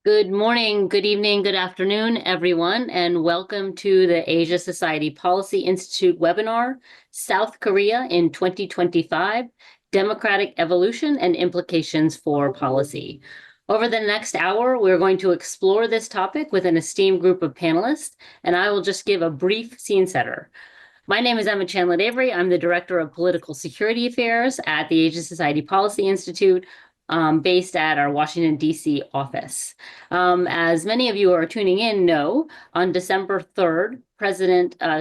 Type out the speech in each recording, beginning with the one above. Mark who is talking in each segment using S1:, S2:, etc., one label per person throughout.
S1: Good morning, good evening, good afternoon, everyone, and welcome to the Asia Society Policy Institute webinar, South Korea in 2025, Democratic Evolution and Implications for Policy. Over the next hour, we're going to explore this topic with an esteemed group of panelists, and I will just give a brief scene setter. My name is Emma Chanlett-Avery. I'm the Director of Political Security Affairs at the Asia Society Policy Institute, based at our Washington, D.C. office. As many of you who are tuning in know, on December 3rd,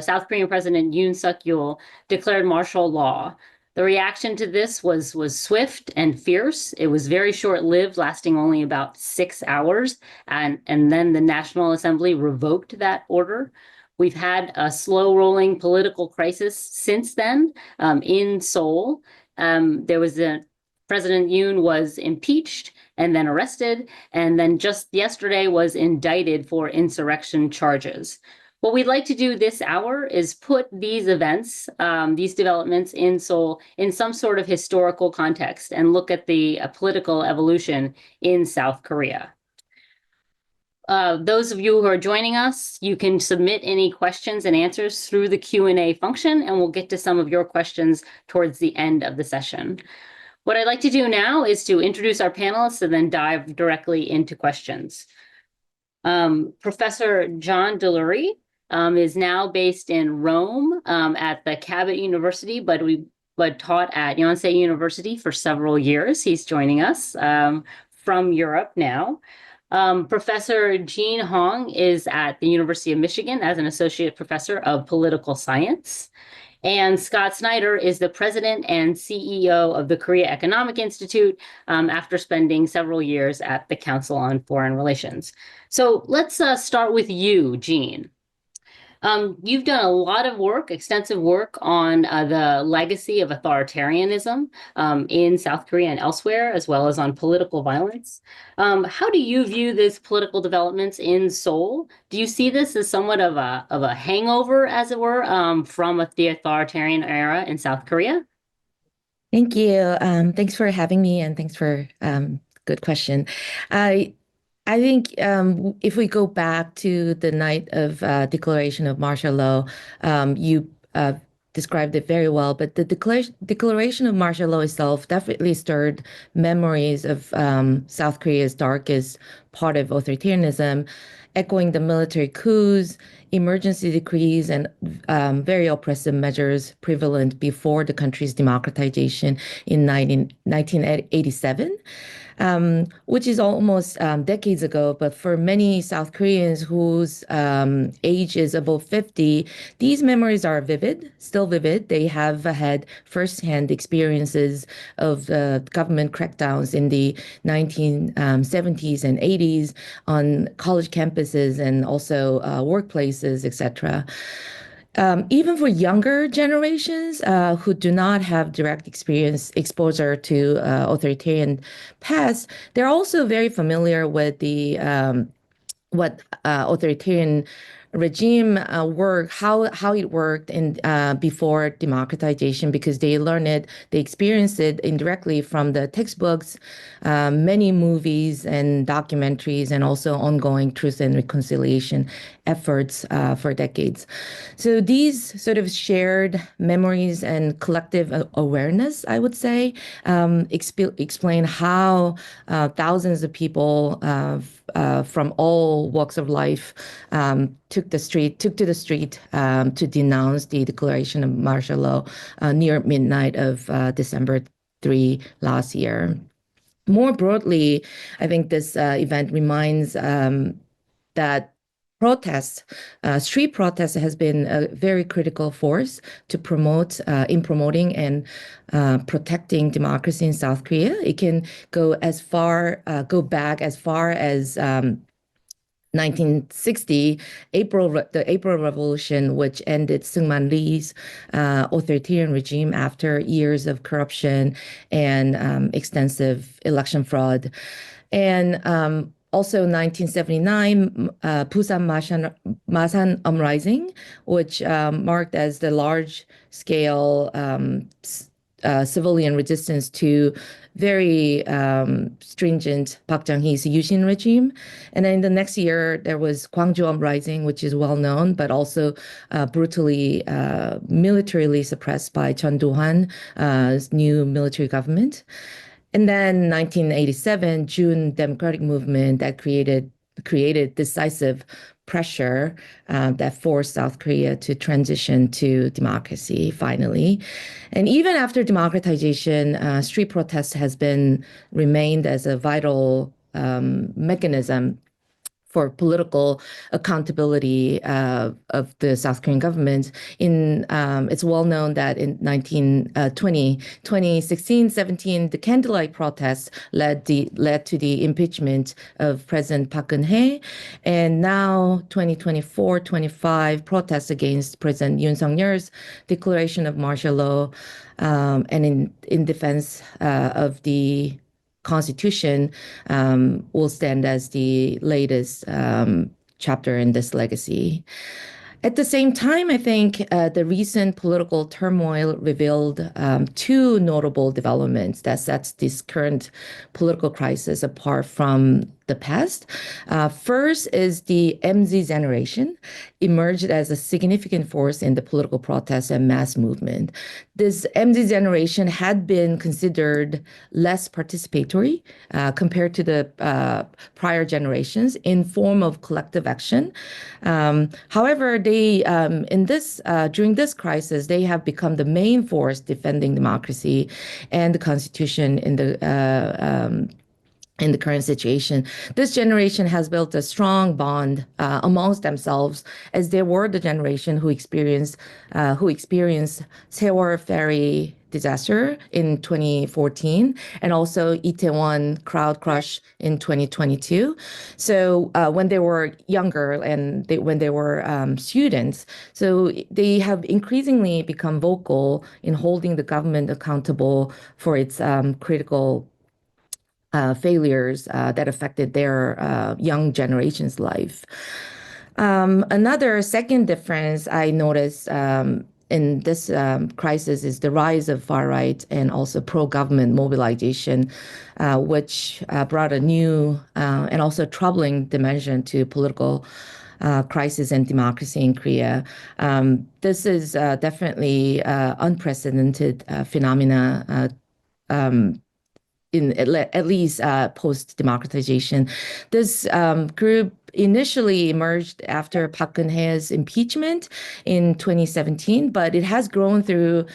S1: South Korean President Yoon Suk-yeol declared martial law. The reaction to this was swift and fierce. It was very short-lived, lasting only about 6 hours, and then the National Assembly revoked that order. We've had a slow-rolling political crisis since then in Seoul. President Yoon was impeached and then arrested, and then just yesterday was indicted for insurrection charges. What we'd like to do this hour is put these events, these developments in Seoul, in some sort of historical context and look at the political evolution in South Korea. Those of you who are joining us, you can submit any questions and answers through the Q&A function, and we'll get to some of your questions towards the end of the session. What I'd like to do now is to introduce our panelists and then dive directly into questions. Professor John Delury is now based in Rome at the Cabot University, but taught at Yonsei University for several years. He's joining us from Europe now. Professor Jean Hong is at the University of Michigan as an associate professor of political science. And Scott Snyder is the president and CEO of the Korea Economic Institute after spending several years at the Council on Foreign Relations. So let's start with you, Jean. You've done a lot of work, extensive work on the legacy of authoritarianism in South Korea and elsewhere, as well as on political violence. How do you view these political developments in Seoul? Do you see this as somewhat of a hangover, as it were, from the authoritarian era in South Korea?
S2: Thank you. Thanks for having me, and thanks for good question. I think if we go back to the night of declaration of martial law, you described it very well, but the declaration of martial law itself definitely stirred memories of South Korea's darkest part of authoritarianism, echoing the military coups, emergency decrees, and very oppressive measures prevalent before the country's democratization in 1987. Which is almost decades ago. But for many South Koreans whose age is above 50, these memories are still vivid. They have had firsthand experiences of government crackdowns in the 1970s and 80s on college campuses and also workplaces, etc. Even for younger generations who do not have direct exposure to authoritarian past, they're also very familiar with the what authoritarian regime how it worked in before democratization, because they learned it, they experienced it indirectly from the textbooks, many movies and documentaries, and also ongoing truth and reconciliation efforts for decades. So these sort of shared memories and collective awareness, I would say, explain how thousands of people from all walks of life took to the street to denounce the declaration of martial law near midnight of December 3 last year. More broadly, I think this event reminds that street protests has been a very critical force to promoting and protecting democracy in South Korea. It can go back as far as 1960, the April Revolution, which ended Syngman Rhee's authoritarian regime after years of corruption and extensive election fraud. And also 1979, Busan Masan uprising, which marked as the large-scale civilian resistance to very stringent Park Chung-hee's Yushin regime. And then the next year, there was Gwangju uprising, which is well known, but also brutally militarily suppressed by Chun Do-hwan's new military government. And then 1987, June Democratic Movement that created decisive pressure that forced South Korea to transition to democracy finally. And even after democratization, street protest has been remained as a vital mechanism for political accountability of the South Korean government. It's well known that in 2016-17, the candlelight protests led to the impeachment of President Park Geun-hye, and now 2024-25 protests against President Yoon Suk-yeol's declaration of martial law, and in defense of the Constitution will stand as the latest chapter in this legacy. At the same time, I think the recent political turmoil revealed two notable developments that sets this current political crisis apart from the past. First is the MZ generation emerged as a significant force in the political protest and mass movement. This MZ generation had been considered less participatory compared to the prior generations in form of collective action. However, during this crisis, they have become the main force defending democracy and the Constitution in the current situation. This generation has built a strong bond amongst themselves, as they were the generation who experienced Seoul Ferry disaster in 2014 and also Itaewon crowd crush in 2022. So when they were younger and when they were students, so they have increasingly become vocal in holding the government accountable for its critical failures that affected their young generation's life. Another second difference I noticed in this crisis is the rise of far-right and also pro-government mobilization, which brought a new and also troubling dimension to political crisis and democracy in Korea. This is definitely unprecedented phenomena at least post-democratization. This group initially emerged after Park Geun-hye's impeachment in 2017, but it has grown through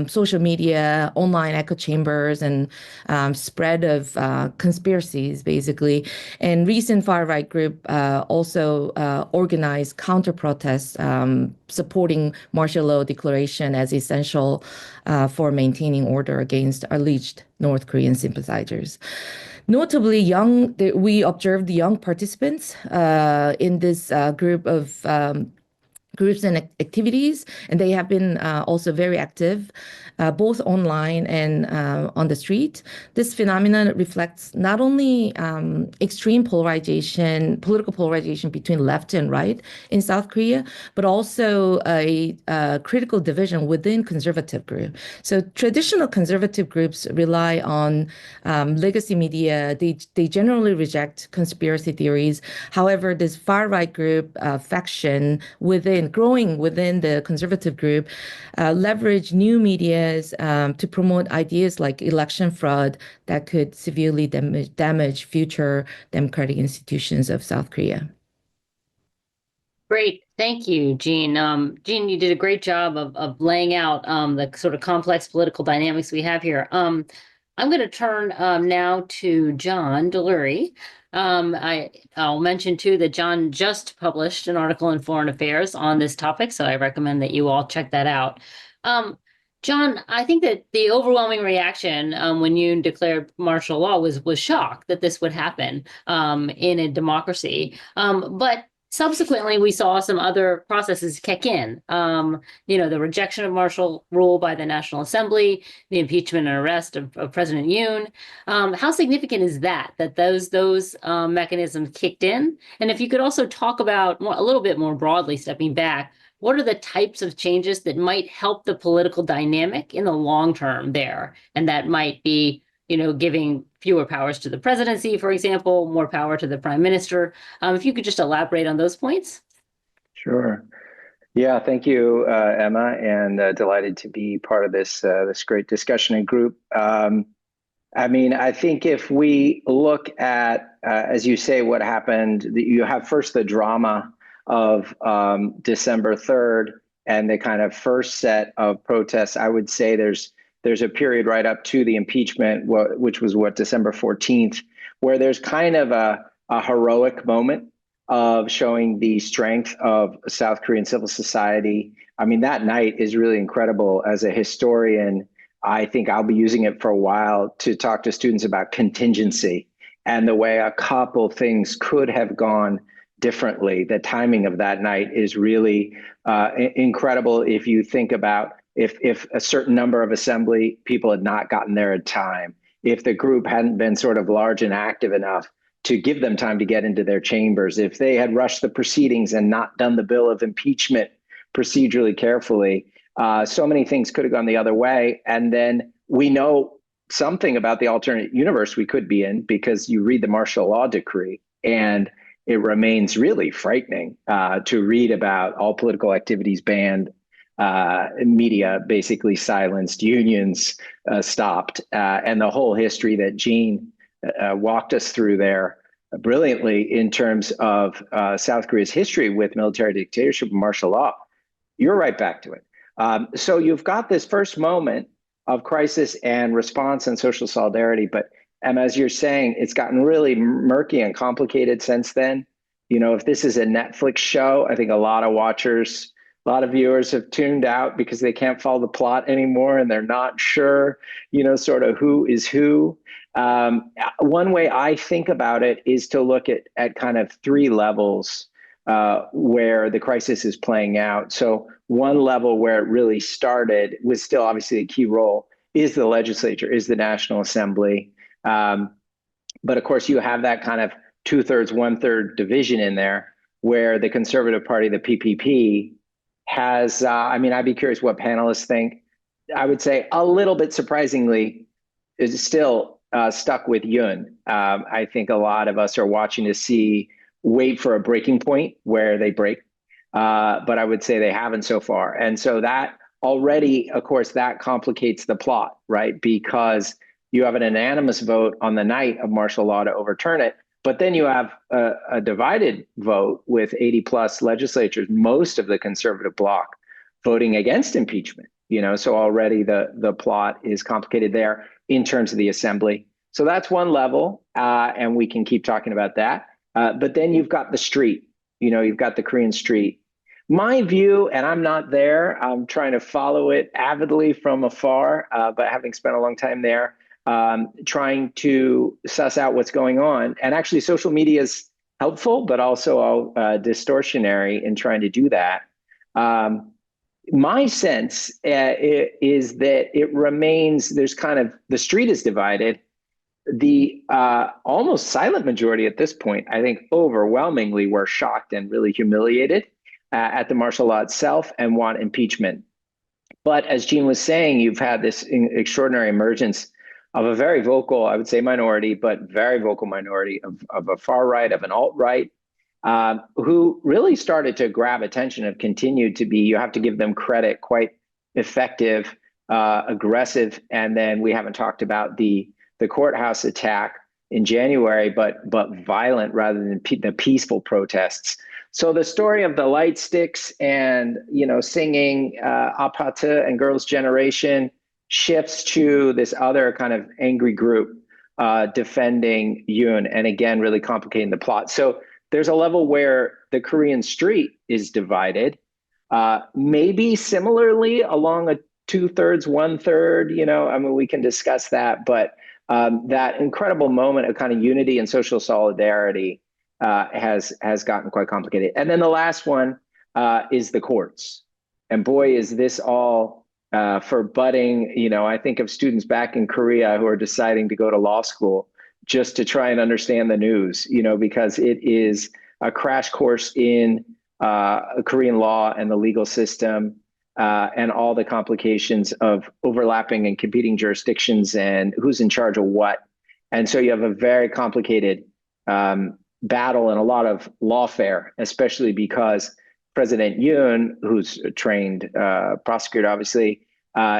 S2: social media, online echo chambers, and spread of conspiracies, basically. And recent far-right group also organized counter-protests supporting martial law declaration as essential for maintaining order against alleged North Korean sympathizers. Notably, we observed the young participants in this group of groups and activities, and they have been also very active, both online and on the street. This phenomenon reflects not only extreme political polarization between left and right in South Korea, but also a critical division within conservative groups. So traditional conservative groups rely on legacy media. They generally reject conspiracy theories. However, this far-right group faction growing within the conservative group, leverage new medias to promote ideas like election fraud that could severely damage future democratic institutions of South Korea.
S1: Great. Thank you, Jean. Jean, you did a great job of laying out the sort of complex political dynamics we have here. I'm going to turn now to John Delury. I'll mention too that John just published an article in Foreign Affairs on this topic, so I recommend that you all check that out. John, I think that the overwhelming reaction when you declared martial law was shock that this would happen in a democracy. But subsequently, we saw some other processes kick in. The rejection of martial rule by the National Assembly, the impeachment and arrest of President Yoon. How significant is that those mechanisms kicked in? And if you could also talk about a little bit more broadly, stepping back, what are the types of changes that might help the political dynamic in the long term there? And that might be, giving fewer powers to the presidency, for example, more power to the prime minister. If you could just elaborate on those points.
S3: Sure. Yeah, thank you, Emma, and delighted to be part of this great discussion and group. I think if we look at, as you say, what happened, you have first the drama of December 3rd and the kind of first set of protests. I would say there's a period right up to the impeachment, which was December 14th, where there's kind of a heroic moment of showing the strength of South Korean civil society. I mean, that night is really incredible. As a historian, I think I'll be using it for a while to talk to students about contingency and the way a couple things could have gone differently. The timing of that night is really incredible if you think about if a certain number of assembly people had not gotten there in time, if the group hadn't been sort of large and active enough to give them time to get into their chambers, if they had rushed the proceedings and not done the bill of impeachment procedurally carefully, so many things could have gone the other way. And then we know something about the alternate universe we could be in, because you read the martial law decree and it remains really frightening to read about all political activities banned, media basically silenced, unions stopped, and the whole history that Jean walked us through there brilliantly in terms of South Korea's history with military dictatorship and martial law. You're right back to it. So you've got this first moment of crisis and response and social solidarity, but as you're saying, it's gotten really murky and complicated since then. If this is a Netflix show, I think a lot of watchers, a lot of viewers have tuned out because they can't follow the plot anymore and they're not sure, sort of who is who. One way I think about it is to look at kind of three levels where the crisis is playing out. So one level where it really started, with still obviously a key role, is the legislature, is the National Assembly. But of course, you have that kind of 2/3, 1/3 division in there where the Conservative Party, the PPP, has, I'd be curious what panelists think. I would say a little bit surprisingly, is still stuck with Yeon. I think a lot of us are watching to wait for a breaking point where they break. But I would say they haven't so far. And so that already, of course, that complicates the plot, right? Because you have an unanimous vote on the night of martial law to overturn it. But then you have a divided vote with 80 plus legislatures, most of the conservative bloc voting against impeachment. So already the plot is complicated there in terms of the assembly. So that's one level, and we can keep talking about that. But then you've got the street, you've got the Korean street. My view, and I'm not there, I'm trying to follow it avidly from afar, but having spent a long time there, trying to suss out what's going on. And actually social media is helpful, but also distortionary in trying to do that. My sense is that it remains, there's kind of, the street is divided. The almost silent majority at this point, I think overwhelmingly were shocked and really humiliated at the martial law itself and want impeachment. But as Jean was saying, you've had this extraordinary emergence of a very vocal, I would say minority, but very vocal minority of a far right, of an alt-right, who really started to grab attention, have continued to be, you have to give them credit, quite effective, aggressive. And then we haven't talked about the courthouse attack in January, but violent rather than the peaceful protests. So the story of the light sticks and, singing Apata and Girls' Generation shifts to this other kind of angry group defending Yoon, and again, really complicating the plot. So there's a level where the Korean street is divided, maybe similarly along a 2/3, 1/3, we can discuss that, but that incredible moment of kind of unity and social solidarity has gotten quite complicated. And then the last one is the courts. And boy, is this all for budding, I think of students back in Korea who are deciding to go to law school just to try and understand the news, because it is a crash course in Korean law and the legal system, and all the complications of overlapping and competing jurisdictions and who's in charge of what. And so you have a very complicated battle and a lot of lawfare, especially because President Yeon, who's a trained prosecutor, obviously,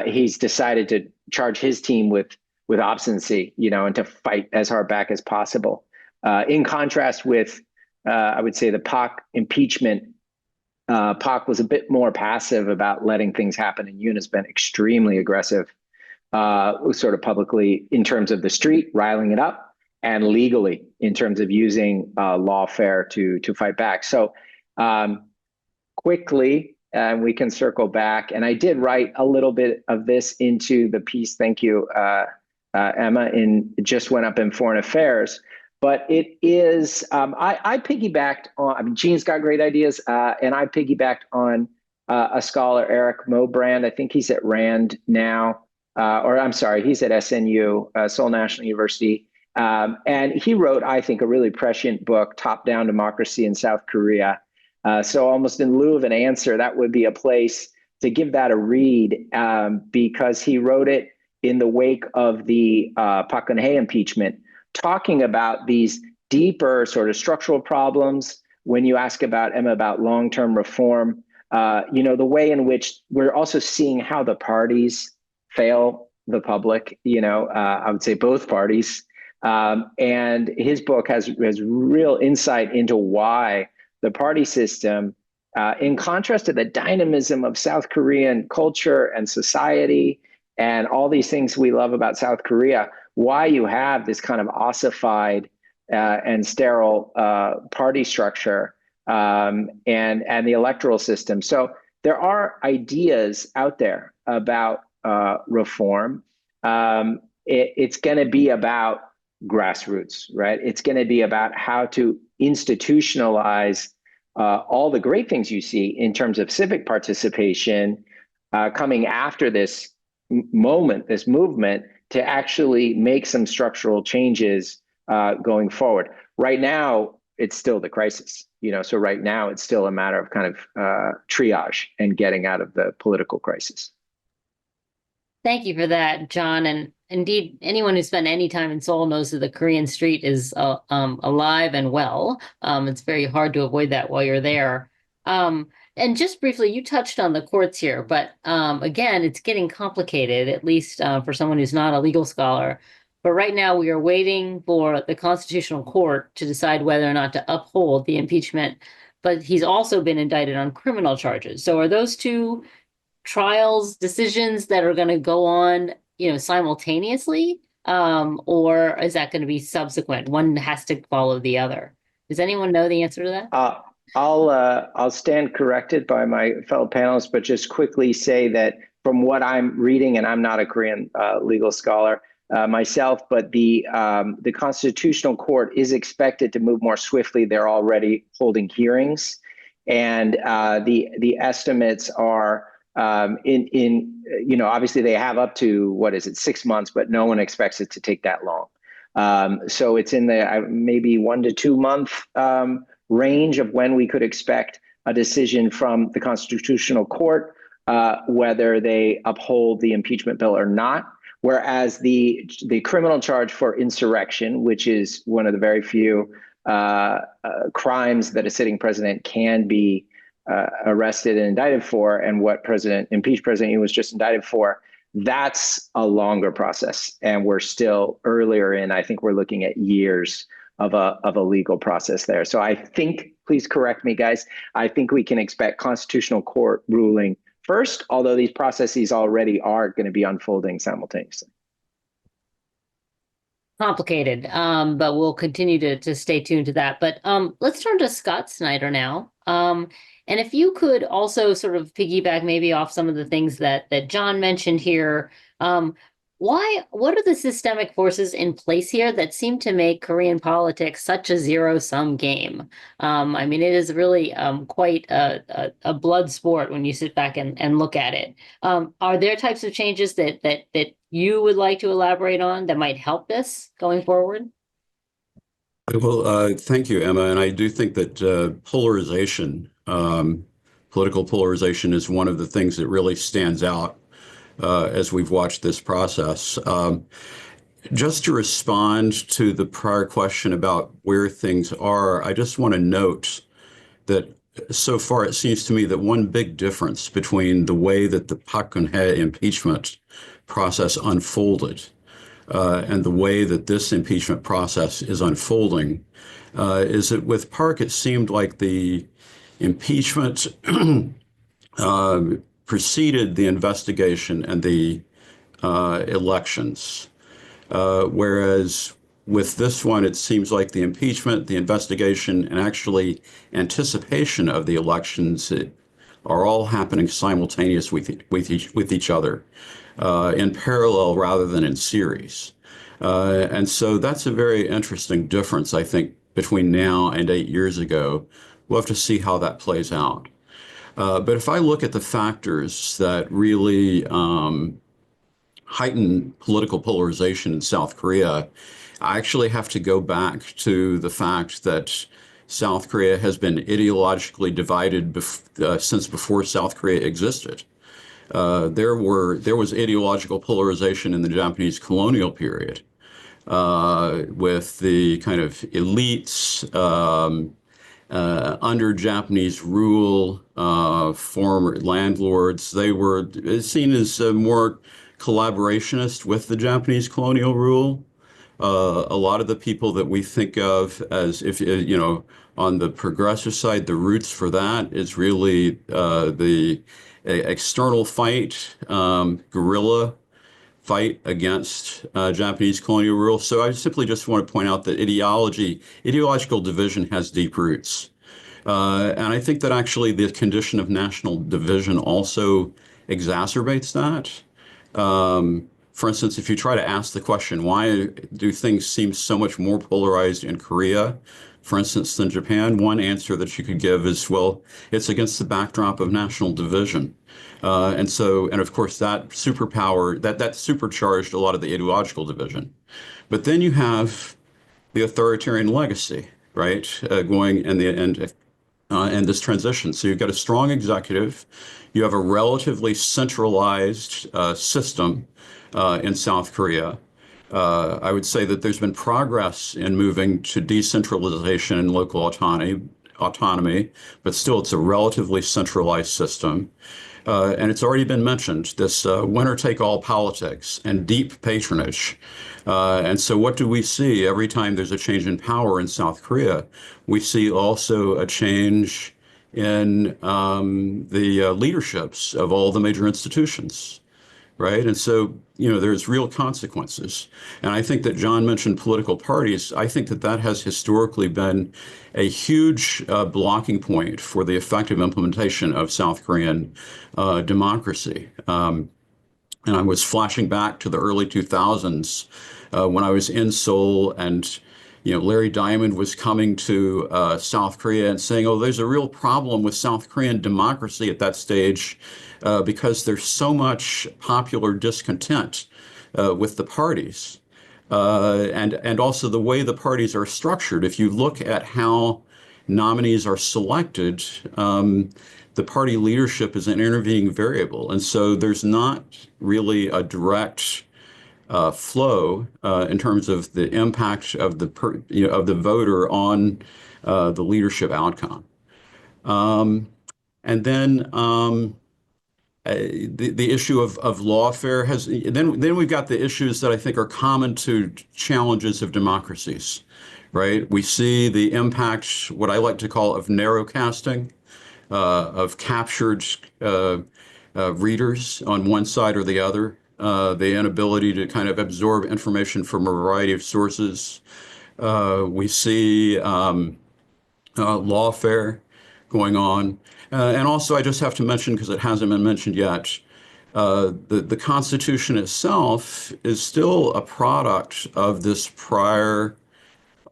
S3: he's decided to charge his team with obstinacy, and to fight as hard back as possible. In contrast with, I would say, the Park impeachment, Park was a bit more passive about letting things happen, and Yoon has been extremely aggressive, sort of publicly in terms of the street, riling it up, and legally in terms of using lawfare to fight back. So quickly, we can circle back, and I did write a little bit of this into the piece. Thank you, Emma. It just went up in Foreign Affairs. But it is, I piggybacked on, I mean, Gene's got great ideas, and I piggybacked on a scholar, Eric Mobrand. I think he's at Rand now, or I'm sorry, he's at SNU, Seoul National University. And he wrote, I think, a really prescient book, Top-Down Democracy in South Korea. So almost in lieu of an answer, that would be a place to give that a read, because he wrote it in the wake of the Park Geun-hye impeachment, talking about these deeper sort of structural problems. When you ask about, Emma, about long-term reform, the way in which we're also seeing how the parties fail the public, I would say both parties. And his book has real insight into why the party system, in contrast to the dynamism of South Korean culture and society and all these things we love about South Korea, why you have this kind of ossified and sterile party structure, and the electoral system. So there are ideas out there about reform. It's going to be about grassroots, right? It's going to be about how to institutionalize all the great things you see in terms of civic participation coming after this moment, this movement, to actually make some structural changes going forward. Right now, it's still the crisis, so right now it's still a matter of kind of triage and getting out of the political crisis.
S1: Thank you for that, John. And indeed, anyone who spent any time in Seoul knows that the Korean street is alive and well. It's very hard to avoid that while you're there. And just briefly, you touched on the courts here, but again, it's getting complicated, at least for someone who's not a legal scholar. But right now, we are waiting for the Constitutional Court to decide whether or not to uphold the impeachment. But he's also been indicted on criminal charges. So are those two trials, decisions that are going to go on, simultaneously, or is that going to be subsequent? One has to follow the other. Does anyone know the answer to that?
S3: I'll stand corrected by my fellow panelists, but just quickly say that from what I'm reading, and I'm not a Korean legal scholar myself, but the Constitutional Court is expected to move more swiftly. They're already holding hearings, and the estimates are obviously they have up to 6 months, but no one expects it to take that long. So it's in the maybe 1 to 2 month range of when we could expect a decision from the Constitutional Court, whether they uphold the impeachment bill or not. Whereas the criminal charge for insurrection, which is one of the very few crimes that a sitting president can be arrested and indicted for, and what impeached President Yoon was just indicted for, that's a longer process. And we're still earlier in, I think we're looking at years of a legal process there. So I think, please correct me, guys, I think we can expect Constitutional Court ruling first, although these processes already are going to be unfolding simultaneously.
S1: Complicated, but we'll continue to stay tuned to that. But let's turn to Scott Snyder now. And if you could also sort of piggyback maybe off some of the things that John mentioned here, what are the systemic forces in place here that seem to make Korean politics such a zero-sum game? I mean, it is really quite a blood sport when you sit back and look at it. Are there types of changes that you would like to elaborate on that might help this going forward?
S4: Well, thank you, Emma. And I do think that polarization Political polarization is one of the things that really stands out as we've watched this process. Just to respond to the prior question about where things are, I just want to note that so far it seems to me that one big difference between the way that the Park Geun-hye impeachment process unfolded and the way that this impeachment process is unfolding is that with Park, it seemed like the impeachment preceded the investigation and the elections. Whereas with this one, it seems like the impeachment, the investigation, and actually anticipation of the elections are all happening simultaneous with each other in parallel rather than in series. And so that's a very interesting difference, I think, between now and 8 years ago. We'll have to see how that plays out. But if I look at the factors that really heighten political polarization in South Korea, I actually have to go back to the fact that South Korea has been ideologically divided since before South Korea existed. There was ideological polarization in the Japanese colonial period with the kind of elites under Japanese rule, former landlords. They were seen as more collaborationist with the Japanese colonial rule. A lot of the people that we think of as, if you know, on the progressive side, the roots for that is really the external fight, guerrilla fight against Japanese colonial rule. So I simply just want to point out that ideological division has deep roots. And I think that actually the condition of national division also exacerbates that. For instance, if you try to ask the question, why do things seem so much more polarized in Korea, for instance, than Japan? One answer that you could give is, well, it's against the backdrop of national division. And of course, that superpower, that supercharged a lot of the ideological division. But then you have the authoritarian legacy, right, going in the end. And this transition. So you've got a strong executive, you have a relatively centralized system in South Korea. I would say that there's been progress in moving to decentralization and local autonomy, but still it's a relatively centralized system. And it's already been mentioned, this winner-take-all politics and deep patronage. And so what do we see every time there's a change in power in South Korea? We see also a change in the leaderships of all the major institutions, right? And so, you know, there's real consequences. And I think that John mentioned political parties. I think that that has historically been a huge blocking point for the effective implementation of South Korean democracy. And I was flashing back to the early 2000s when I was in Seoul, and Larry Diamond was coming to South Korea and saying, "Oh, there's a real problem with South Korean democracy at that stage because there's so much popular discontent with the parties, and also the way the parties are structured. If you look at how nominees are selected." The party leadership is an intervening variable. And so there's not really a direct flow in terms of the impact of the voter on the leadership outcome. And then the issue of lawfare has, then we've got the issues that I think are common to challenges of democracies, right? We see the impact, what I like to call, of narrowcasting. Of captured readers on one side or the other, the inability to kind of absorb information from a variety of sources. We see lawfare going on. And also, I just have to mention, because it hasn't been mentioned yet, the Constitution itself is still a product of this prior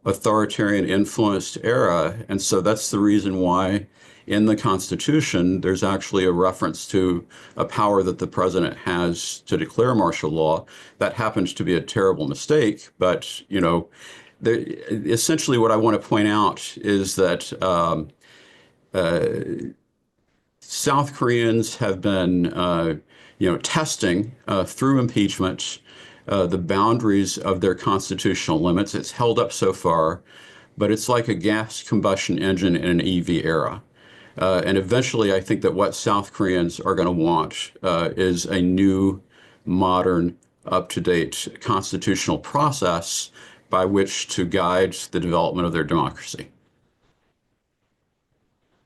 S4: authoritarian influenced era. And so that's the reason why in the Constitution, there's actually a reference to a power that the president has to declare martial law. That happens to be a terrible mistake, but essentially what I want to point out is that South Koreans have been, testing through impeachment the boundaries of their constitutional limits. It's held up so far, but it's like a gas combustion engine in an EV era. And eventually, I think that what South Koreans are going to want is a new, modern, up-to-date constitutional process by which to guide the development of their democracy.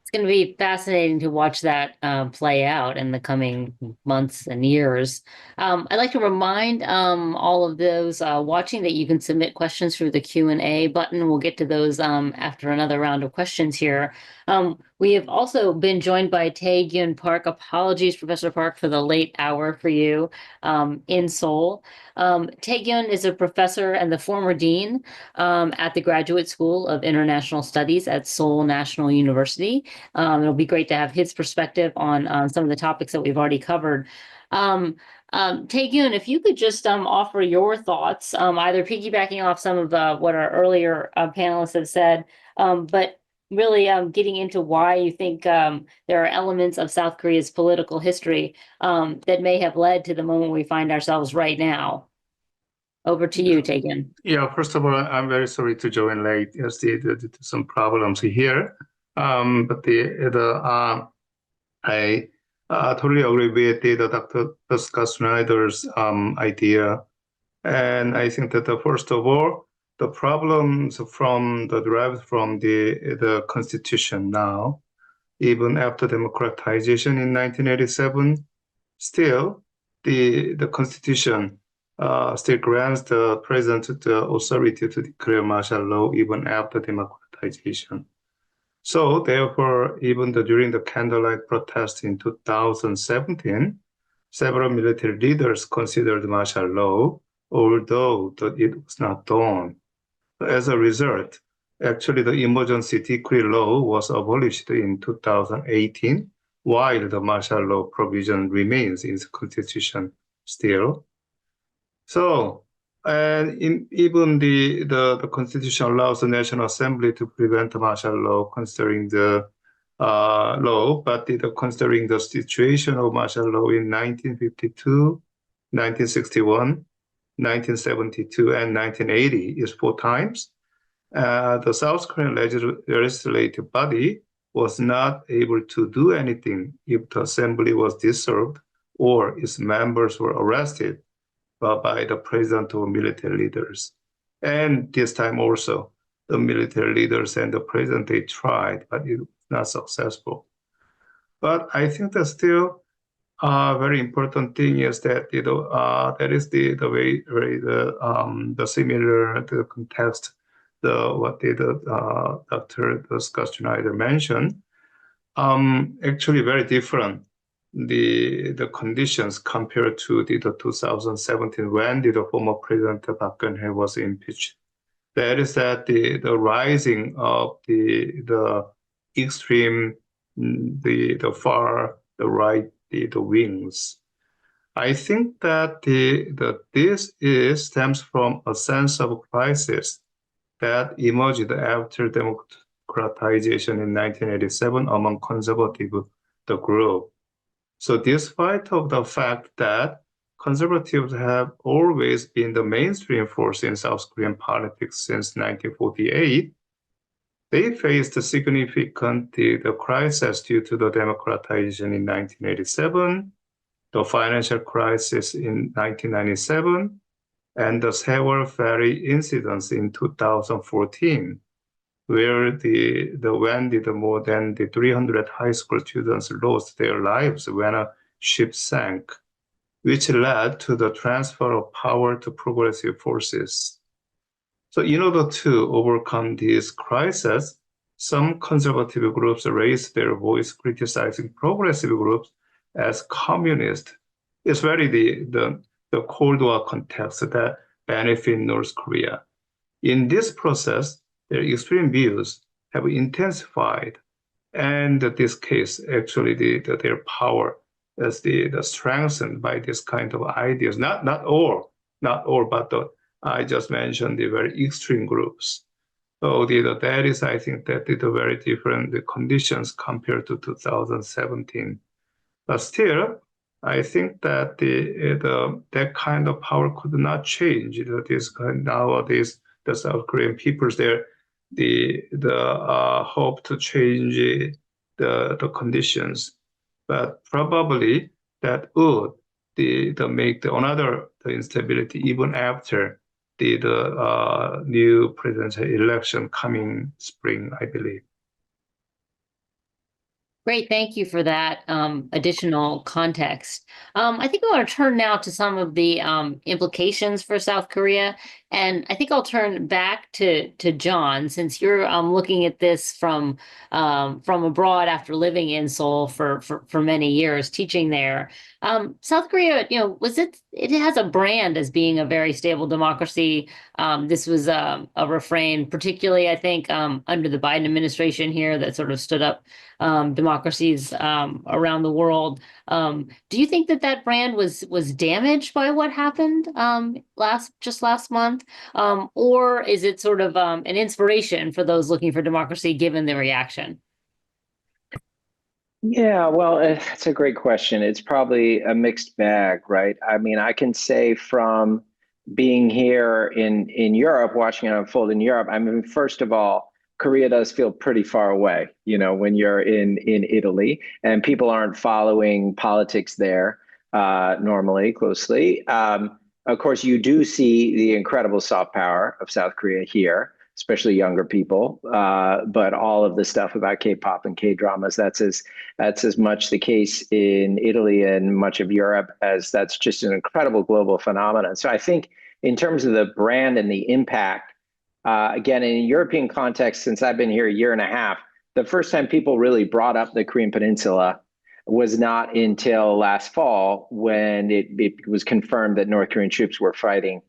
S1: It's going to be fascinating to watch that play out in the coming months and years. I'd like to remind all of those watching that you can submit questions through the Q&A button. We'll get to those after another round of questions here. We have also been joined by Tae Gyun Park. Apologies, Professor Park, for the late hour for you in Seoul. Tae Gyun is a professor and the former dean at the Graduate School of International Studies at Seoul National University. It'll be great to have his perspective on some of the topics that we've already covered. Tae Gyun, if you could just offer your thoughts, either piggybacking off some of what our earlier panelists have said, but really getting into why you think there are elements of South Korea's political history that may have led to the moment we find ourselves right now. Over to you, Tae Gyun.
S5: Yeah, first of all, I'm very sorry to join late. Yes, due to some problems here. But I totally agree with Dr. Scott Snyder's idea. And I think that first of all, the problems derived from the Constitution now, even after democratization in 1987, still the Constitution still grants the president the authority to declare martial law even after democratization. So therefore, even during the candlelight protest in 2017, several military leaders considered martial law, although it was not done. As a result, actually the emergency decree law was abolished in 2018, while the martial law provision remains in the Constitution still. So, and even the Constitution allows the National Assembly to prevent martial law considering the law, but considering the situation of martial law in 1952, 1961, 1972, and 1980 is 4 times. The South Korean legislative body was not able to do anything if the assembly was dissolved or its members were arrested by the president or military leaders. And this time also, the military leaders and the president, they tried, but it was not successful. But I think that still very important thing is that that is the way the similar the context what Dr. Scott Snyder mentioned actually very different the conditions compared to the 2017 when the former president Park Geun-hye was impeached. That is that the rising of the extreme the far the right the wings. I think that this stems from a sense of crisis that emerged after democratization in 1987 among conservative the group. So despite of the fact that conservatives have always been the mainstream force in South Korean politics since 1948, they faced a significant the crisis due to the democratization in 1987, the financial crisis in 1997, and the Seoul ferry incidents in 2014, where when more than 300 high school students lost their lives when a ship sank, which led to the transfer of power to progressive forces. So in order to overcome this crisis, some conservative groups raised their voice criticizing progressive groups as communist. It's very the Cold War context that benefit North Korea. In this process, their extreme views have intensified, and in this case, actually their power is strengthened by this kind of ideas. Not all, but I just mentioned the very extreme groups. So that is, I think, that is a very different conditions compared to 2017. But still, I think that that kind of power could not change. Nowadays, the South Korean peoples there, the hope to change the conditions, but probably that would make the instability even after the new presidential election coming spring, I believe.
S1: Great, thank you for that additional context. I think I want to turn now to some of the implications for South Korea, and I think I'll turn back to John, since you're looking at this from abroad after living in Seoul for many years, teaching there. South Korea, it has a brand as being a very stable democracy. This was a refrain, particularly I think under the Biden administration here, that sort of stood up democracies around the world. Do you think that brand was damaged by what happened last month, or is it sort of an inspiration for those looking for democracy given the reaction?
S3: Yeah, well, it's a great question. It's probably a mixed bag, right? I mean, I can say from being here in Europe, watching it unfold in Europe, I mean, first of all, Korea does feel pretty far away, when you're in Italy, and people aren't following politics there normally closely. Of course, you do see the incredible soft power of South Korea here, especially younger people. But all of the stuff about K-pop and K-dramas, that's as much the case in Italy and much of Europe as that's just an incredible global phenomenon. So I think in terms of the brand and the impact, again, in a European context, since I've been here a year and a half, the first time people really brought up the Korean Peninsula was not until last fall, when it was confirmed that North Korean troops were fighting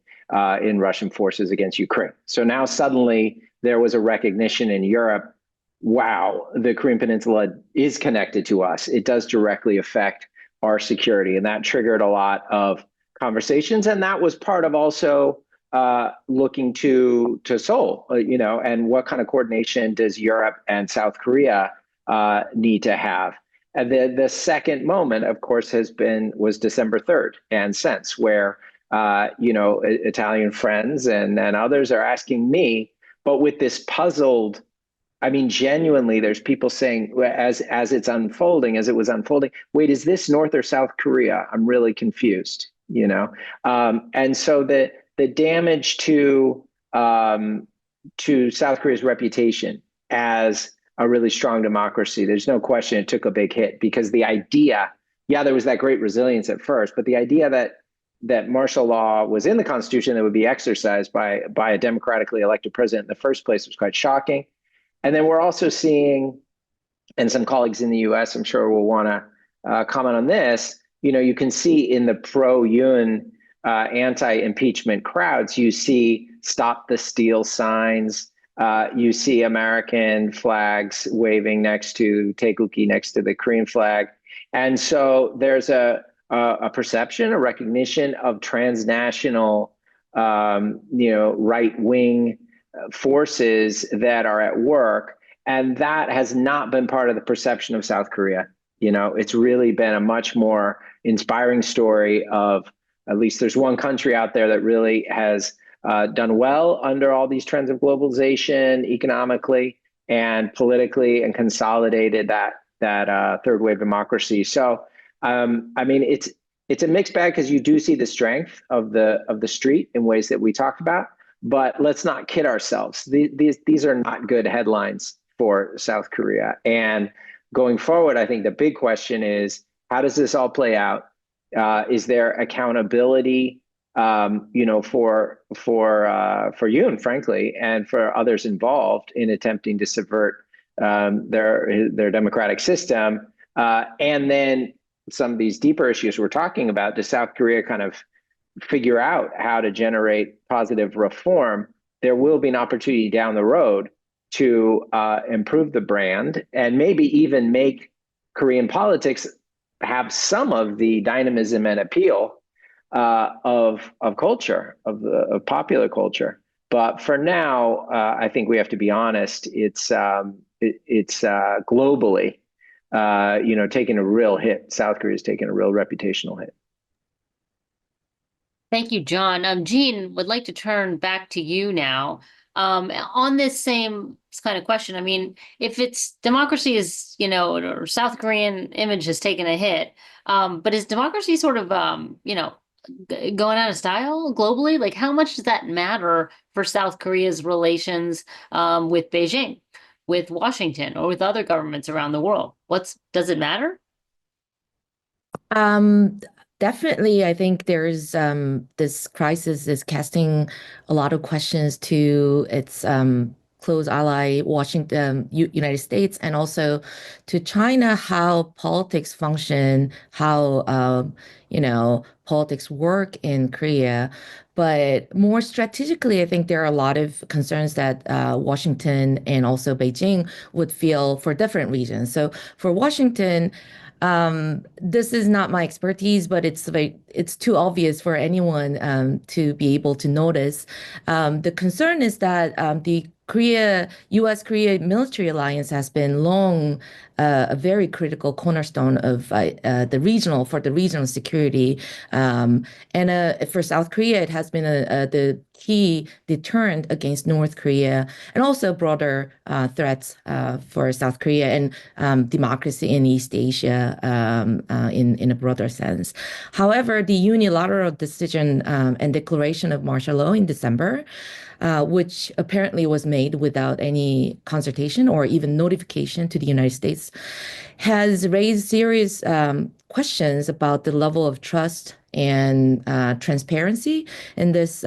S3: in Russian forces against Ukraine. So now suddenly there was a recognition in Europe, wow, the Korean Peninsula is connected to us. It does directly affect our security. And that triggered a lot of conversations. And that was part of also looking to Seoul, and what kind of coordination does Europe and South Korea need to have? And the second moment, of course, was December 3rd and since, where Italian friends and others are asking me, but with this puzzled, I mean, genuinely, there's people saying, as it was unfolding, wait, is this North or South Korea? I'm really confused, and so the damage to South Korea's reputation as a really strong democracy, there's no question it took a big hit, because the idea, there was that great resilience at first, but the idea that martial law was in the Constitution that would be exercised by a democratically elected president in the first place was quite shocking. And then we're also seeing, and some colleagues in the US, I'm sure will want to comment on this, you can see in the pro-Yeon anti-impeachment crowds, you see "Stop the Steal" signs, you see American flags waving next to Tae-Gyun next to the Korean flag. And so there's a perception, a recognition of transnational, right-wing forces that are at work. And that has not been part of the perception of South Korea. It's really been a much more inspiring story of, at least there's one country out there that really has done well under all these trends of globalization, economically and politically, and consolidated that third wave democracy. So, I mean, it's a mixed bag, because you do see the strength of the street in ways that we talked about, but let's not kid ourselves. These are not good headlines for South Korea. And going forward, I think the big question is, how does this all play out? Is there accountability, for Yoon, frankly, and for others involved in attempting to subvert their democratic system? And then some of these deeper issues we're talking about, does South Korea kind of figure out how to generate positive reform? There will be an opportunity down the road to improve the brand, and maybe even make Korean politics have some of the dynamism and appeal of culture, of popular culture. But for now, I think we have to be honest. It's globally, taking a real hit. South Korea is taking a real reputational hit.
S1: Thank you, John. Jean, would like to turn back to you now. On this same kind of question, I mean, if it's democracy is, or South Korean image has taken a hit, but is democracy sort of, going out of style globally? Like, how much does that matter for South Korea's relations with Beijing, with Washington, or with other governments around the world? Does it matter?
S2: Definitely, I think there's this crisis is casting a lot of questions to its close ally, Washington, United States, and also to China, how politics function, how politics work in Korea. But more strategically, I think there are a lot of concerns that Washington and also Beijing would feel for different reasons. So for Washington, this is not my expertise, but it's too obvious for anyone to be able to notice. The concern is that the U.S.-Korea military alliance has been long a very critical cornerstone of the regional security. And for South Korea, it has been the key deterrent against North Korea and also broader threats for South Korea and democracy in East Asia in a broader sense. However, the unilateral decision and declaration of martial law in December, which apparently was made without any consultation or even notification to the United States, has raised serious questions about the level of trust and transparency in this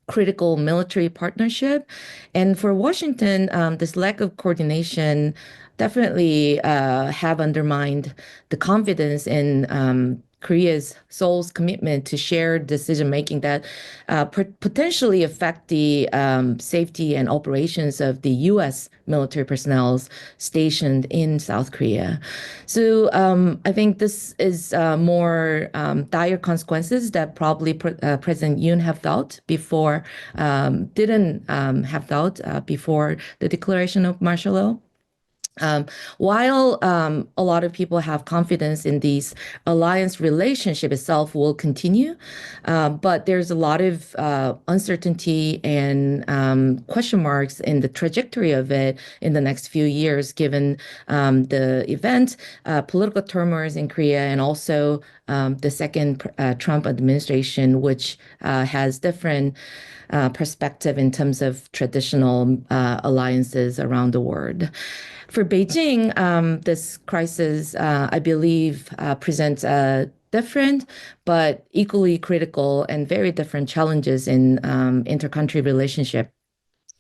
S2: critical military partnership. And for Washington, this lack of coordination definitely have undermined the confidence in Seoul's commitment to shared decision-making that potentially affect the safety and operations of the U.S. military personnel stationed in South Korea. So I think this is more dire consequences that probably President Yoon have felt before, didn't have felt before the declaration of martial law. While a lot of people have confidence in these alliance relationship itself will continue, but there's a lot of uncertainty and question marks in the trajectory of it in the next few years, given the event, political turmoil in Korea, and also the second Trump administration, which has different perspective in terms of traditional alliances around the world. For Beijing, this crisis, I believe, presents different but equally critical and very different challenges in inter-country relationship.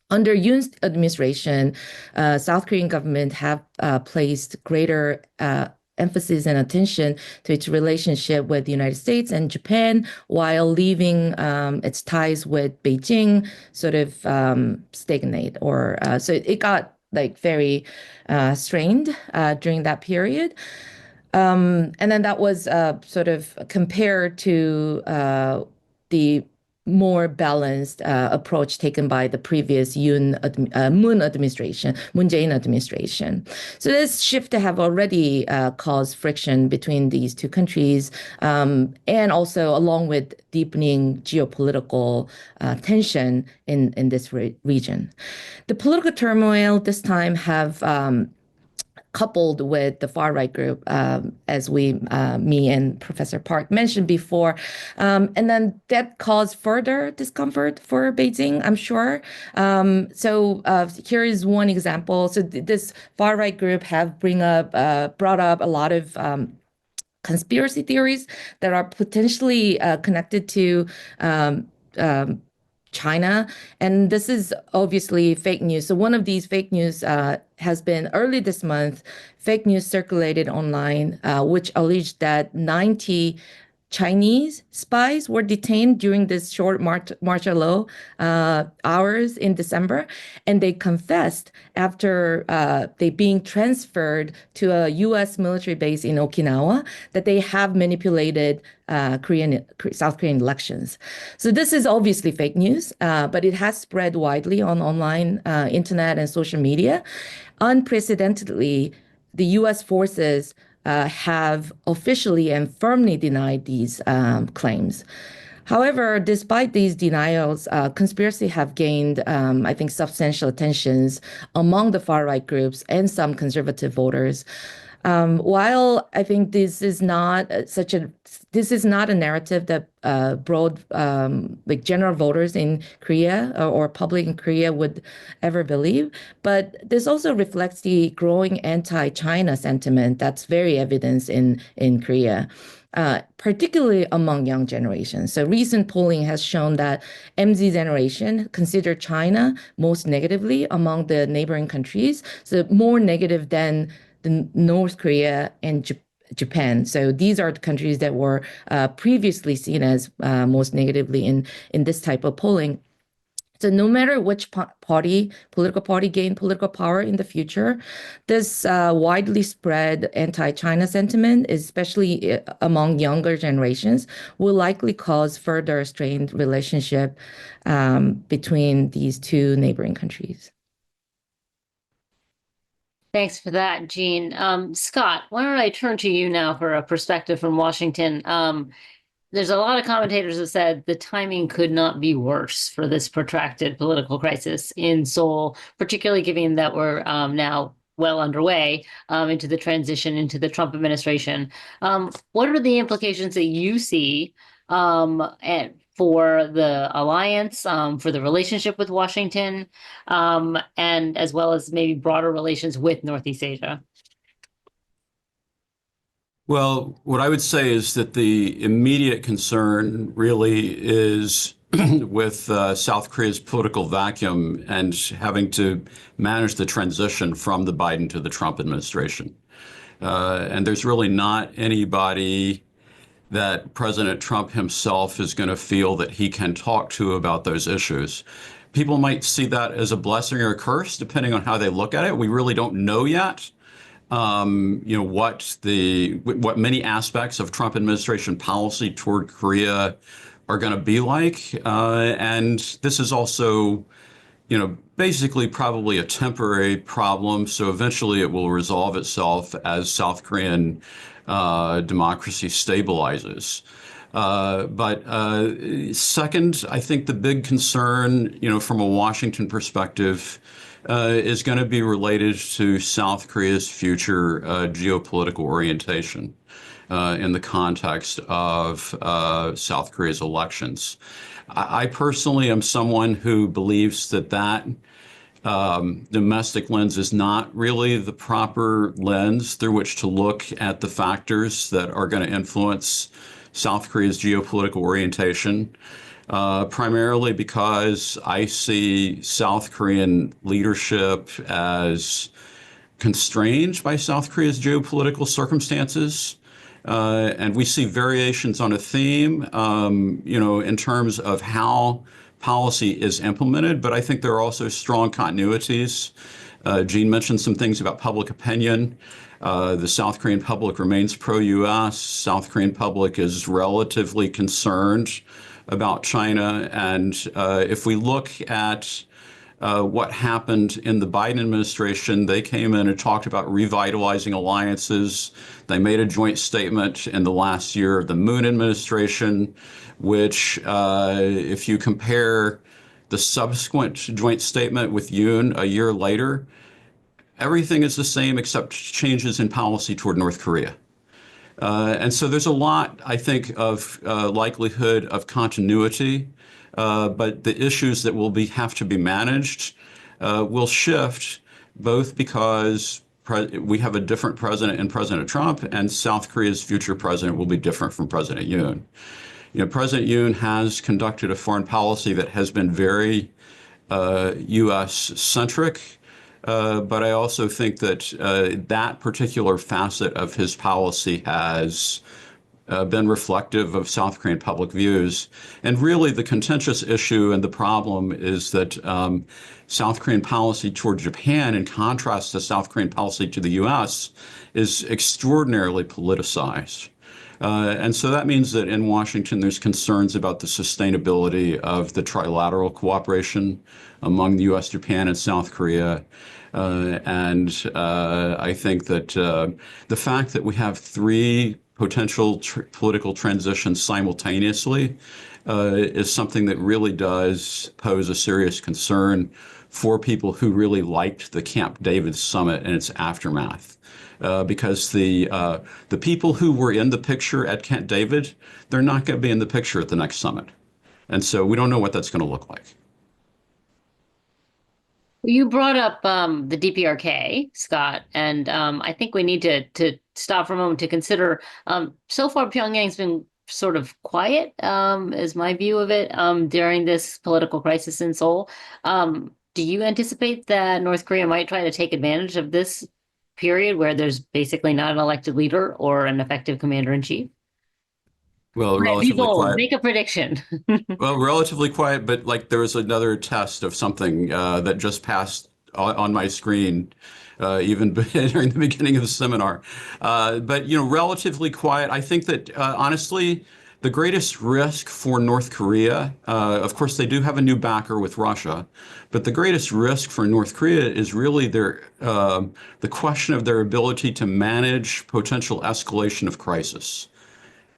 S2: Under Yoon's administration, South Korean government have placed greater emphasis and attention to its relationship with the United States and Japan, while leaving its ties with Beijing sort of stagnate, or so it got like very strained during that period. And then that was sort of compared to the more balanced approach taken by the previous Moon Jae-in administration. So this shift have already caused friction between these two countries, and also along with deepening geopolitical tension in this region. The political turmoil this time have coupled with the far-right group, as me and Professor Park mentioned before. And then that caused further discomfort for Beijing, I'm sure. So here is one example. So this far-right group have brought up a lot of conspiracy theories that are potentially connected to China. And this is obviously fake news. So one of these fake news has been early this month, fake news circulated online, which alleged that 90 Chinese spies were detained during this short martial law hours in December, and they confessed after they being transferred to a U.S. military base in Okinawa that they have manipulated South Korean elections. So this is obviously fake news, but it has spread widely on online, internet, and social media. Unprecedentedly, the U.S. forces have officially and firmly denied these claims. However, despite these denials, conspiracy have gained, I think, substantial attentions among the far-right groups and some conservative voters. While I think this is not a narrative that broad like general voters in Korea or public in Korea would ever believe, but this also reflects the growing anti-China sentiment that's very evident in Korea. Particularly among young generations. So recent polling has shown that MZ generation consider China most negatively among the neighboring countries, so more negative than the North Korea and Japan. So these are the countries that were previously seen as most negatively in this type of polling. So no matter which political party gain political power in the future, this widely spread anti-China sentiment, especially among younger generations, will likely cause further strained relationship between these two neighboring countries.
S1: Thanks for that, Jean. Scott, why don't I turn to you now for a perspective from Washington? There's a lot of commentators that said the timing could not be worse for this protracted political crisis in Seoul, particularly given that we're now well underway into the transition into the Trump administration. What are the implications that you see for the alliance, for the relationship with Washington, and as well as maybe broader relations with Northeast Asia?
S4: Well, what I would say is that the immediate concern really is with South Korea's political vacuum and having to manage the transition from the Biden to the Trump administration. And there's really not anybody that President Trump himself is going to feel that he can talk to about those issues. People might see that as a blessing or a curse, depending on how they look at it. We really don't know yet. What many aspects of Trump administration policy toward Korea are going to be like. And this is also, basically probably a temporary problem. So eventually it will resolve itself as South Korean democracy stabilizes. But second, I think the big concern, from a Washington perspective, is going to be related to South Korea's future geopolitical orientation in the context of South Korea's elections. I personally am someone who believes that domestic lens is not really the proper lens through which to look at the factors that are going to influence South Korea's geopolitical orientation. Primarily because I see South Korean leadership as constrained by South Korea's geopolitical circumstances. And we see variations on a theme, in terms of how policy is implemented. But I think there are also strong continuities. Jean mentioned some things about public opinion. The South Korean public remains pro-U.S. South Korean public is relatively concerned about China. And if we look at what happened in the Biden administration, they came in and talked about revitalizing alliances. They made a joint statement in the last year of the Moon administration, which if you compare the subsequent joint statement with Yeon a year later, everything is the same except changes in policy toward North Korea. And so there's a lot, I think, of likelihood of continuity, but the issues that will have to be managed will shift, both because we have a different president in President Trump, and South Korea's future president will be different from President Yoon. President Yoon has conducted a foreign policy that has been very U.S.-centric. But I also think that that particular facet of his policy has been reflective of South Korean public views. And really, the contentious issue and the problem is that South Korean policy toward Japan, in contrast to South Korean policy to the U.S., is extraordinarily politicized. And so that means that in Washington, there's concerns about the sustainability of the trilateral cooperation among the U.S., Japan, and South Korea. I think that the fact that we have three potential political transitions simultaneously is something that really does pose a serious concern for people who really liked the Camp David summit and its aftermath. Because the people who were in the picture at Camp David, they're not going to be in the picture at the next summit. And so we don't know what that's going to look like.
S1: You brought up the DPRK, Scott, and I think we need to stop for a moment to consider. So far, Pyongyang's been sort of quiet, is my view of it, during this political crisis in Seoul. Do you anticipate that North Korea might try to take advantage of this period where there's basically not an elected leader or an effective commander-in-chief?
S4: Well, relatively quiet.
S1: Make a prediction.
S4: Well, relatively quiet, but like there was another test of something that just passed on my screen, even during the beginning of the seminar. But, you know, relatively quiet. I think that, honestly, the greatest risk for North Korea, of course, they do have a new backer with Russia, but the greatest risk for North Korea is really the question of their ability to manage potential escalation of crisis.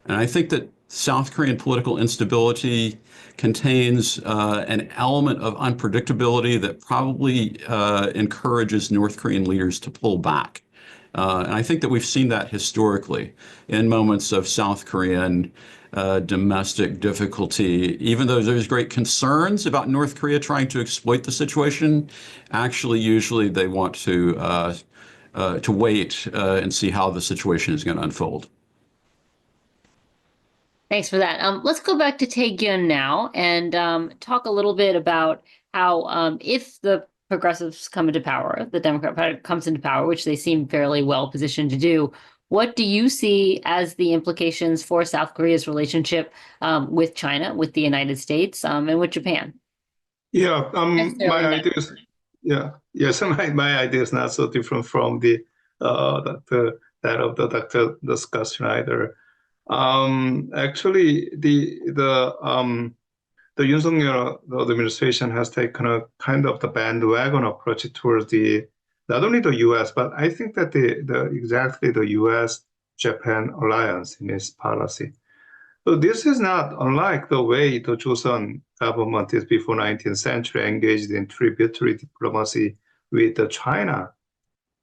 S4: And I think that South Korean political instability contains an element of unpredictability that probably encourages North Korean leaders to pull back. And I think that we've seen that historically in moments of South Korean domestic difficulty. Even though there's great concerns about North Korea trying to exploit the situation, actually, usually they want to wait and see how the situation is going to unfold.
S1: Thanks for that. Let's go back to Tae Gyun now and talk a little bit about how if the progressives come into power, the Democrat Party comes into power, which they seem fairly well positioned to do, what do you see as the implications for South Korea's relationship with China, with the United States, and with Japan?
S5: Yeah, my idea is, so my idea is not so different from that of the Dr. Scott Snyder. Actually, the Yoon Suk-yeol administration has taken a kind of the bandwagon approach towards not only the U.S. but I think that exactly the U.S.-Japan alliance in its policy. So this is not unlike the way the Joseon government is before 19th century engaged in tributary diplomacy with China,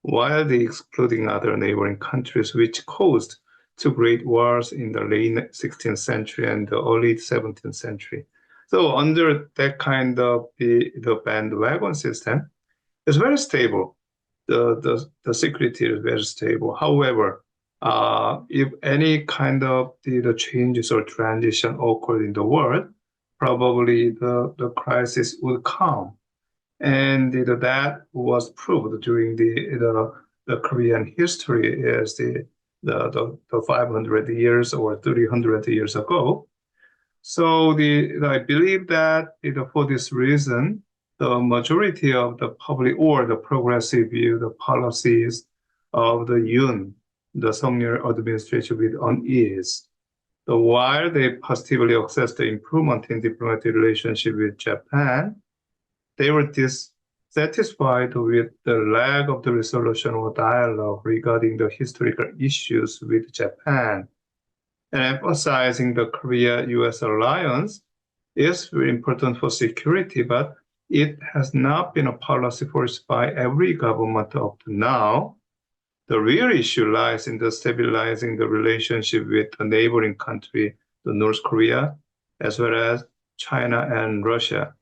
S5: while they excluding other neighboring countries, which caused two great wars in the late 16th century and the early 17th century. So under that kind of the bandwagon system, it's very stable. The security is very stable. However, if any kind of the changes or transition occurred in the world, probably the crisis would come. And that was proved during the Korean history as the 500 years or 300 years ago. So I believe that for this reason, the majority of the public or the progressive view, the policies of the Yoon, the Suk-yeol administration with unease. So while they positively assess the improvement in diplomatic relationship with Japan, they were dissatisfied with the lack of the resolution or dialogue regarding the historical issues with Japan. And emphasizing the Korea-US alliance is very important for security, but it has not been a policy forced by every government up to now. The real issue lies in the stabilizing the relationship with the neighboring country, the North Korea, as well as China and Russia.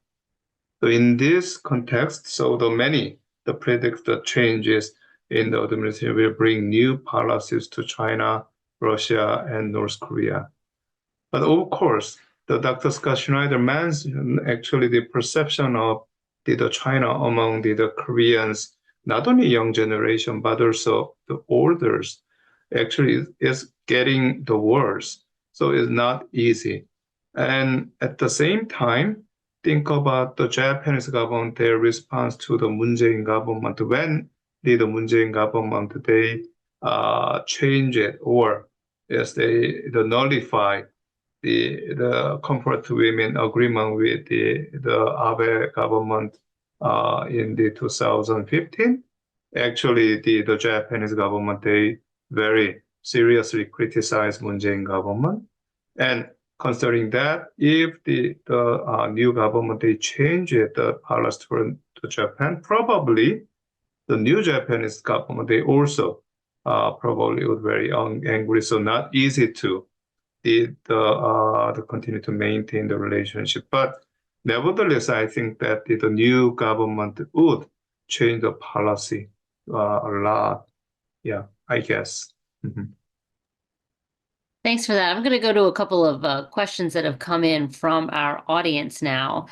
S5: So in this context, the predict the changes in the administration will bring new policies to China, Russia, and North Korea. But of course, the Dr. Scott Snyder mentioned actually the perception of the China among the Koreans, not only young generation, but also the elders, actually is getting the worse. So it's not easy. And at the same time, think about the Japanese government, their response to the Moon Jae-in government. When did the Moon Jae-in government, they change it, or yes, they nullify the comfort women agreement with the Abe government in the 2015. Actually, the Japanese government, they very seriously criticized Moon Jae-in government. And considering that, if the new government, they change the policy to Japan, probably the new Japanese government, they also probably would very angry. So not easy to continue to maintain the relationship. But nevertheless, I think that the new government would change the policy a lot. Yeah, I guess. Mm-hmm.
S1: Thanks for that. I'm going to go to a couple of questions that have come in from our audience now.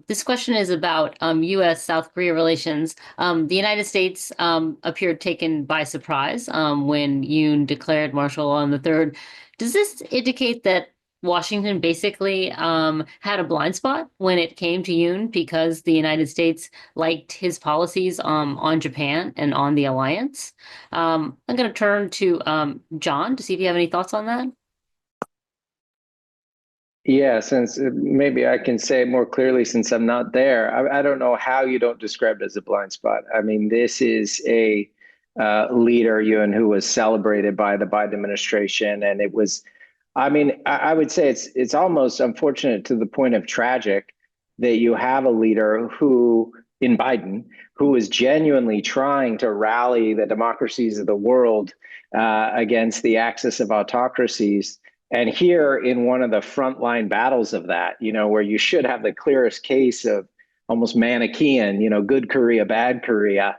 S1: This question is about U.S.-South Korea relations. The United States appeared taken by surprise when Yoon declared martial law on the 3rd. Does this indicate that Washington basically had a blind spot when it came to Yoon because the United States liked his policies on Japan and on the alliance? I'm going to turn to John to see if you have any thoughts on that.
S3: Yeah, since maybe I can say more clearly since I'm not there, I don't know how you don't describe it as a blind spot. I mean, this is a leader, Yoon, who was celebrated by the Biden administration, and it was, I mean, I would say it's almost unfortunate to the point of tragic that you have a leader who, in Biden, who is genuinely trying to rally the democracies of the world against the axis of autocracies. And here in one of the frontline battles of that, you know, where you should have the clearest case of almost Manichaean, you know, good Korea, bad Korea,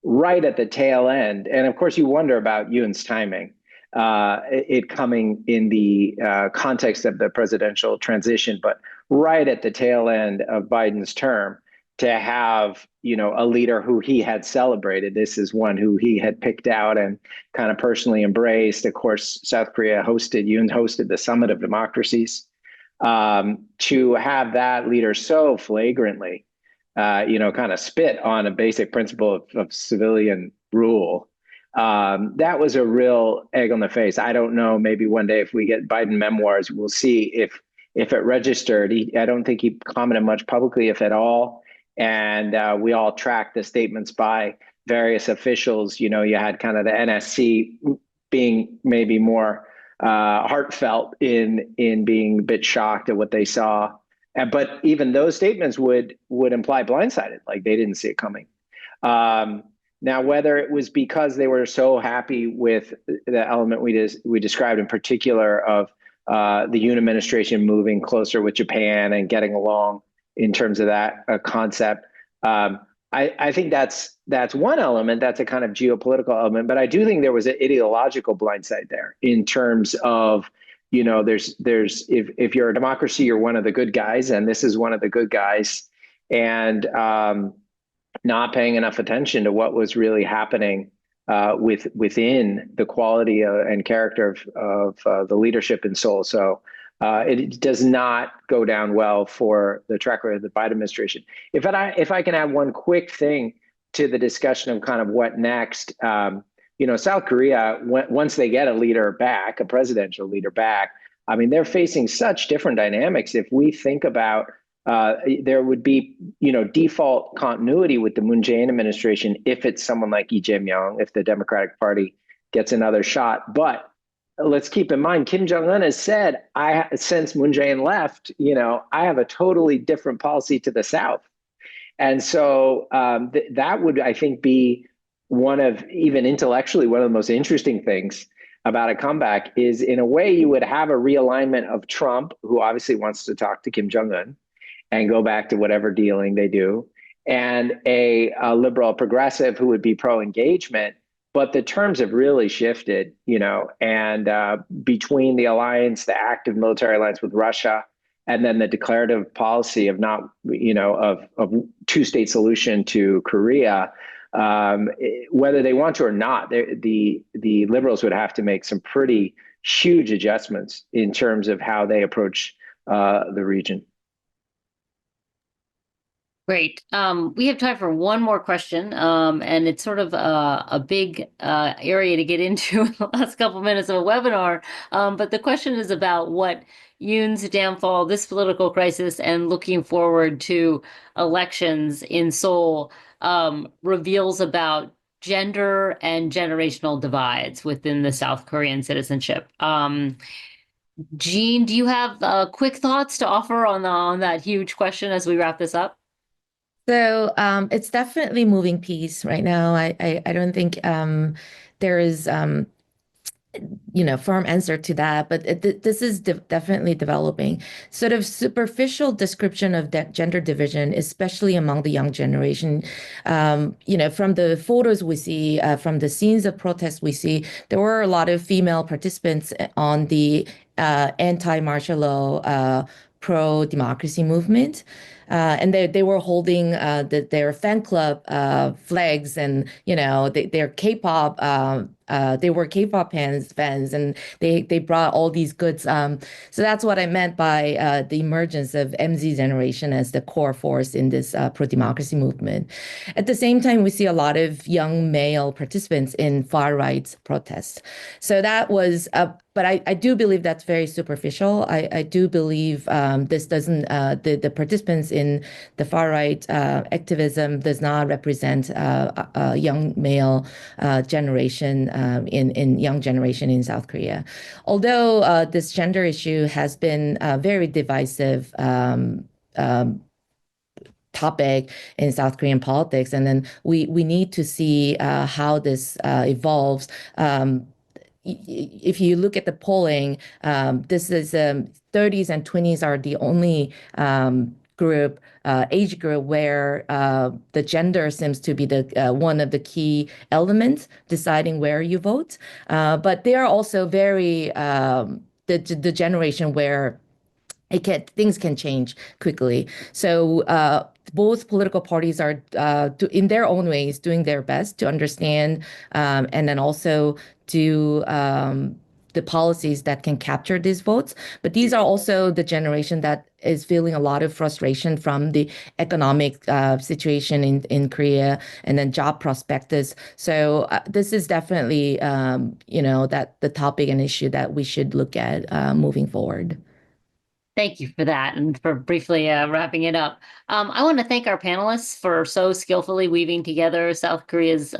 S3: right at the tail end. And of course, you wonder about Yoon's timing, it coming in the context of the presidential transition, but right at the tail end of Biden's term, to have, you know, a leader who he had celebrated. This is one who he had picked out and kind of personally embraced. Of course, South Korea Yoon hosted the Summit of Democracies. To have that leader so flagrantly, you know, kind of spit on a basic principle of civilian rule, that was a real egg on the face. I don't know, maybe one day if we get Biden memoirs, we'll see if it registered. I don't think he commented much publicly, if at all. And we all tracked the statements by various officials. You know, you had kind of the NSC being maybe more heartfelt in being a bit shocked at what they saw. But even those statements would imply blindsided, like they didn't see it coming. Now, whether it was because they were so happy with the element we described in particular of the Yoon administration moving closer with Japan and getting along in terms of that concept, I think that's one element. That's a kind of geopolitical element. But I do think there was an ideological blindside there in terms of, you know, there's if you're a democracy, you're one of the good guys, and this is one of the good guys, and not paying enough attention to what was really happening within the quality and character of the leadership in Seoul. So it does not go down well for the track record of the Biden administration. If I can add one quick thing to the discussion of kind of what next, you know, South Korea, once they get a leader back, a presidential leader back, I mean, they're facing such different dynamics. If we think about there would be, you know, default continuity with the Moon Jae-in administration if it's someone like Lee Jae-myung, if the Democratic Party gets another shot. But let's keep in mind, Kim Jong-un has said, since Moon Jae-in left, you know, I have a totally different policy to the South. And so that would, I think, be one of, even intellectually, one of the most interesting things about a comeback is, in a way, you would have a realignment of Trump, who obviously wants to talk to Kim Jong-un and go back to whatever dealing they do, and a liberal progressive who would be pro-engagement. But the terms have really shifted, you know, and between the alliance, the active military alliance with Russia, and then the declarative policy of not, you know, of two-state solution to Korea, Whether they want to or not, the liberals would have to make some pretty huge adjustments in terms of how they approach the region.
S1: Great. We have time for one more question, and it's sort of a big area to get into in the last couple minutes of a webinar. But the question is about what Yoon's downfall, this political crisis, and looking forward to elections in Seoul reveals about gender and generational divides within the South Korean citizenship. Jean, do you have quick thoughts to offer on that huge question as we wrap this up?
S2: So it's definitely moving piece right now. I don't think there is firm answer to that, but this is definitely developing. Sort of superficial description of that gender division, especially among the young generation. From the photos we see, from the scenes of protests we see, there were a lot of female participants on the anti-martial law, pro-democracy movement. And they were holding their fan club flags, and their K-pop. They were K-pop fans, and they brought all these goods. So that's what I meant by the emergence of MZ generation as the core force in this pro-democracy movement. At the same time, we see a lot of young male participants in far-right protests. So that was but I do believe that's very superficial. I do believe this doesn't, the participants in the far-right activism does not represent a young male generation in young generation in South Korea. Although this gender issue has been a very divisive topic in South Korean politics, and then we need to see how this evolves. If you look at the polling, this is 30s and 20s are the only age group where the gender seems to be the one of the key elements deciding where you vote. But they are also very the generation where things can change quickly. So both political parties are, in their own ways, doing their best to understand and then also do the policies that can capture these votes. But these are also the generation that is feeling a lot of frustration from the economic situation in Korea, and then job prospectus. So this is definitely, that the topic and issue that we should look at moving forward.
S1: Thank you for that, and for briefly wrapping it up. I want to thank our panelists for so skillfully weaving together South Korea's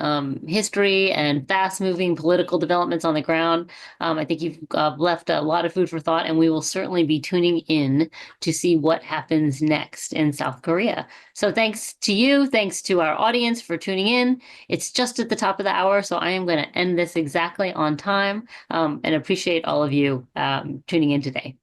S1: history and fast-moving political developments on the ground. I think you've left a lot of food for thought, and we will certainly be tuning in to see what happens next in South Korea. So thanks to you, thanks to our audience for tuning in. It's just at the top of the hour, so I am going to end this exactly on time, and appreciate all of you tuning in today.